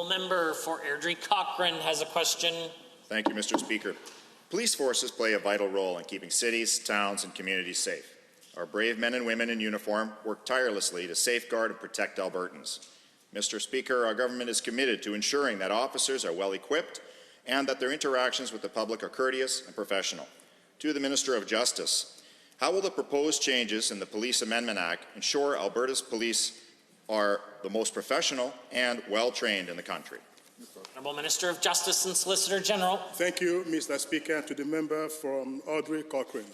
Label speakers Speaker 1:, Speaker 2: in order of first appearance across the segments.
Speaker 1: Member for Airdrie Cochrane has a question.
Speaker 2: Thank you, Mr. Speaker. Police forces play a vital role in keeping cities, towns, and communities safe. Our brave men and women in uniform work tirelessly to safeguard and protect Albertans. Mr. Speaker, our government is committed to ensuring that officers are well equipped and that their interactions with the public are courteous and professional. To the Minister of Justice, how will the proposed changes in the Police Amendment Act ensure Alberta's police are the most professional and well-trained in the country?
Speaker 1: Honourable Minister of Justice and Solicitor General.
Speaker 3: Thank you, Mr. Speaker, and to the member from Airdrie Cochrane.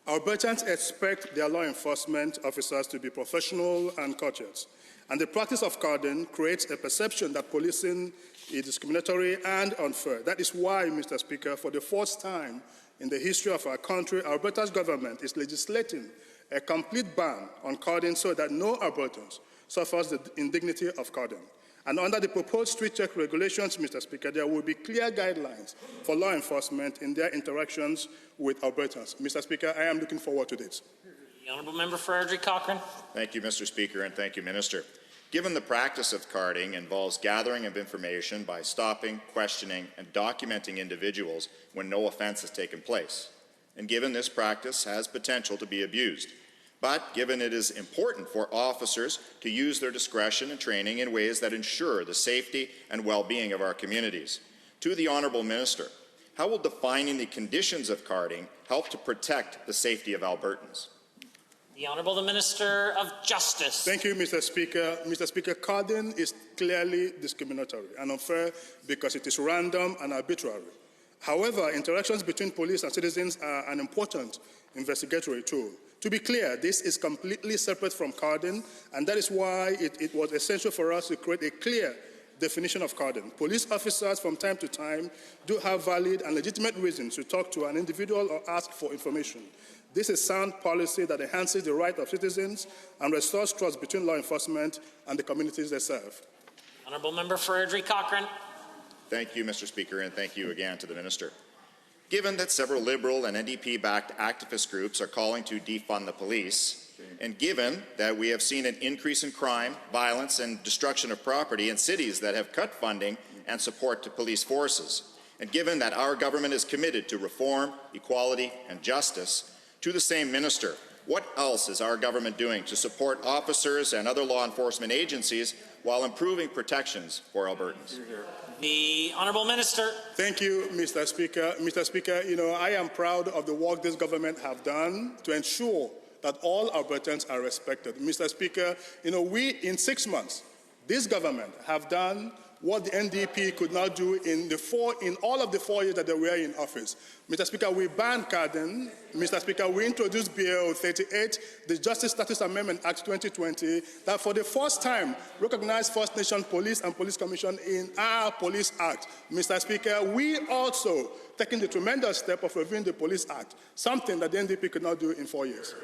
Speaker 3: Albertans expect their law enforcement officers to be professional and courteous, and the practice of carding creates a perception that policing is discriminatory and unfair. That is why, Mr. Speaker, for the first time in the history of our country, Alberta's government is legislating a complete ban on carding so that no Albertans suffers the indignity of carding. And under the proposed street check regulations, Mr. Speaker, there will be clear guidelines for law enforcement in their interactions with Albertans. Mr. Speaker, I am looking forward to this.
Speaker 1: The Honourable Member for Airdrie Cochrane.
Speaker 2: Thank you, Mr. Speaker, and thank you, Minister. Given the practice of carding involves gathering of information by stopping, questioning, and documenting individuals when no offence has taken place, and given this practice has potential to be abused, but given it is important for officers to use their discretion and training in ways that ensure the safety and well-being of our communities. To the Honourable Minister, how will defining the conditions of carding help to protect the safety of Albertans?
Speaker 1: The Honourable the Minister of Justice.
Speaker 3: Thank you, Mr. Speaker. Mr. Speaker, carding is clearly discriminatory and unfair because it is random and arbitrary. However, interactions between police and citizens are an important investigatory tool. To be clear, this is completely separate from carding, and that is why it was essential for us to create a clear definition of carding. Police officers from time to time do have valid and legitimate reasons to talk to an individual or ask for information. This is sound policy that enhances the right of citizens and restores trust between law enforcement and the communities they serve.
Speaker 1: Honourable Member for Airdrie Cochrane.
Speaker 2: Thank you, Mr. Speaker, and thank you again to the Minister. Given that several Liberal and NDP-backed activist groups are calling to defund the police, and given that we have seen an increase in crime, violence, and destruction of property in cities that have cut funding and support to police forces, and given that our government is committed to reform, equality, and justice, to the same Minister, what else is our government doing to support officers and other law enforcement agencies while improving protections for Albertans?
Speaker 1: The Honourable Minister.
Speaker 3: Thank you, Mr. Speaker. Mr. Speaker, I am proud of the work this government have done to ensure that all Albertans are respected. Mr. Speaker, we, in 6 months, this government have done what the NDP could not do in all of the 4 years that they were in office. Mr. Speaker, we banned carding. Mr. Speaker, we introduced Bill 38, the Justice Status Amendment Act 2020, that for the first time recognized First Nation Police and Police Commission in our Police Act. Mr. Speaker, we also taking the tremendous step of reviewing the Police Act, something that the NDP could not do in 4 years.